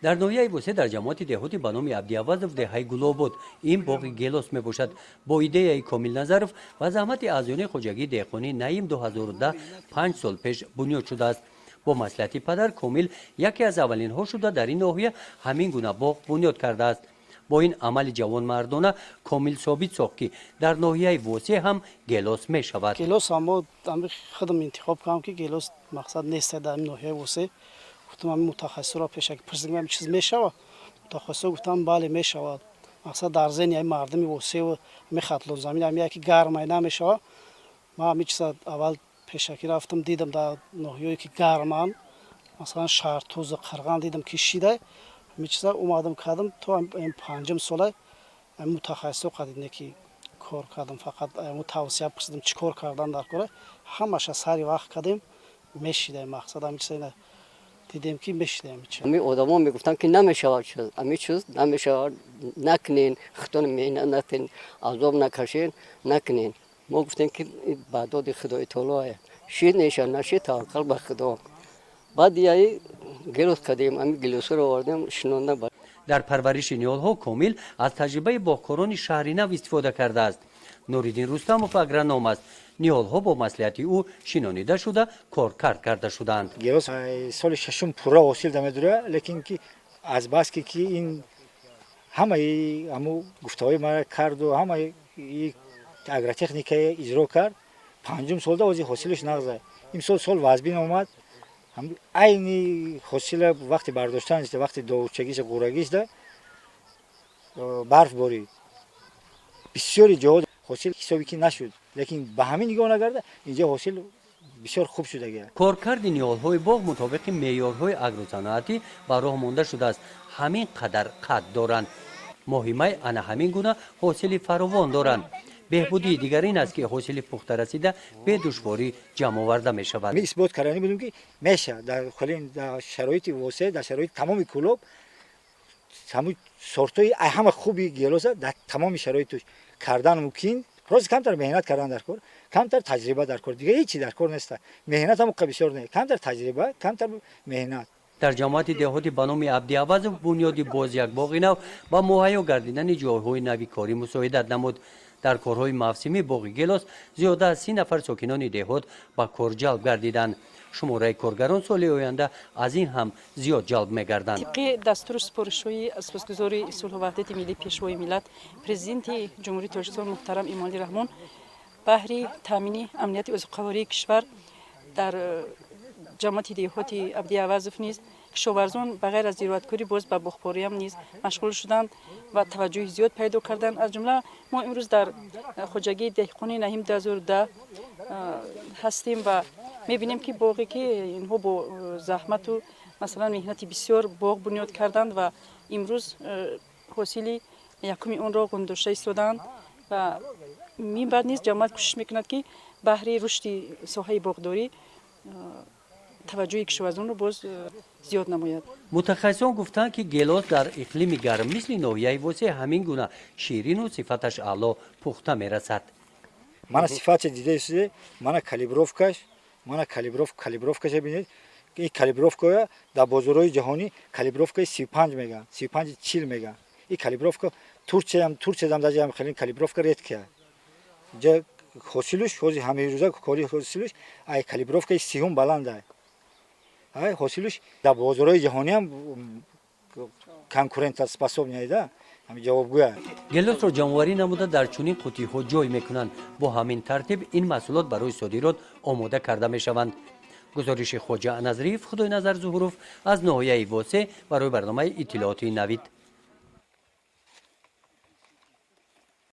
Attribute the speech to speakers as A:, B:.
A: در ناحیه وسه در جماعت دهاتی به نام عبدی‌آوازов دهه گلابود این باغ گیلاس میباشد. با ایده کامل نظرов و زحمت اعضایان خواجگی دهقانی نیم 2010 5 سال پیش بنیاد شده است. با مصلحت پدر کامل یکی از اولین ها شده در این ناحیه همین گونه باغ بنیاد کرده است. با این عمل جوان مردانه کامل ثابت ساخت که در ناحیه وسه هم گیلاس می شود.
B: گیلاس اما خودم انتخاب کردم که گیلاس مقصد نیست در این ناحیه وسه. گفتم همین متخصص را پیش پرسیدم همین چیز میشود. متخصص گفتم بله میشود. مقصد در ذهن این مردم وسه و می خطلون زمین همین که گرم نمیشود. ما همین چیز اول پیشکی رفتم دیدم در ناحیه‌ای که گرمن مثلا شهرتوز قرغان دیدم کشیده. همین چیز اومدم کردم تو این پنجم ساله متخصص قدیمی که کار کردم فقط توصیه پرسیدم چیکار کردن در کار همش سری وقت کردیم میشیده مقصد همین چیز دیدیم که میشیده
C: همین آدما میگفتن که نمیشود چیز همین چیز نمیشود نکنین خودتون مهنت نکنین عذاب نکشین نکنین ما گفتیم که بعداد خدای تعالی شید نشان نشید توکل به خدا بعد یای گلوس کردیم همین گلوس رو آوردیم شنونده
A: در پرورش نیالها کامل از تجربه باغکاران شهری نو استفاده کرده است. نوریدین رستموف اگرونوم است. نیالها با مصلحت او شنانیده شده کارکرد کرده شدند.
D: گیلاس سال ششم پورا حاصل دمیداره لیکن که از بس که این همه گفته‌های ما کرد و همه اگرتکنیک اجرا کرد پنجم سال دا حاصلش نگذشت. این سال وزبین اومد عین حاصل وقتی برداشتن است وقتی دورچگیش قورگیش ده برف بارید بسیاری جا حاصل حسابی که نشد لیکن به همین نگاه نگرده اینجا حاصل بسیار خوب شده گه.
A: کارکرد نیالهای باغ مطابق معیارهای اگروصنعتی به راه مانده شده است. همین قدر قد دارند. مهمه آن همین گونه حاصل فراوان دارند. بهبودی دیگر این است که حاصل پخته رسیده به دشواری جمع آورده می شود.
D: می اثبات کردنی بودیم که میشه در شرایط واسع در شرایط تمام کلوب همون سورتای همه خوبی گیلاس در تمام شرایط کردن ممکن روز کمتر مهنت کردن در کار کمتر تجربه در کار دیگه هیچی در کار نیست مهنت هم بسیار نه کمتر تجربه کمتر مهنت
A: در جماعت دهاتی به نام عبدی‌آوازov بنیاد باز یک باغ نو با مهیا گردیدن جایهای نوی کاری مساعدت نمود. در کارهای موسمی باغ گیلاس زیاده از 30 نفر ساکنان دهات با کار جلب گردیدند. شماره کارگران سال آینده از این هم زیاد جلب می‌گردند.
E: طبق دستور سپارش‌های سپاسگزاری صلح و وحدت ملی پیشوای ملت پرزیدنت جمهوری تاجیکستان محترم امامعلی رحمان بهر تامین امنیت عضوقواری کشور در جماعت دهاتی عبدی‌آوازov نیز کشاورزان بغیر از ضرورتکاری باز به باغباری هم نیز مشغول شدند و توجه زیاد پیدا کردند. از جمله ما امروز در خواجگی دهقانی نهیم 2010 هستیم و می‌بینیم که باغی که اینها با زحمت و مثلا مهنت بسیار باغ بنیاد کردند و امروز حاصل یکمی اون را گنداشته ایستادند و می بعد نیز جماعت کوشش میکند که بهره رشد ساحه باغداری توجه کشاورزان رو باز زیاد نماید.
A: متخصصان گفتند که گیلاس در اقلیم گرم مثل ناحیه وسه همین گونه شیرین و صفتش اعلی پخته میرسد.
D: من صفات دیده است من کالیبروفکاش ببینید که این کالیبروفکا در بازارهای جهانی کالیبروفکا 35 میگن 35 40 میگن این کالیبروفکا ترکیه هم در خیلی کالیبروفکا رد کرد جا حاصلش همه روزا کاری حاصلش ای کالیبروفکا 30 بلنده ای حاصلش در بازارهای جهانی هم کنکورنت способнее да همین جوابگوی
A: گیلاس را جمع‌آوری نموده در چنین قوطی‌ها جای میکنند. با همین ترتیب این محصولات برای صادرات آماده کرده میشوند. گزارش خواجه نظریف خدای نظر ظهوروف از ناحیه واسه برای برنامه اطلاعاتی نوید.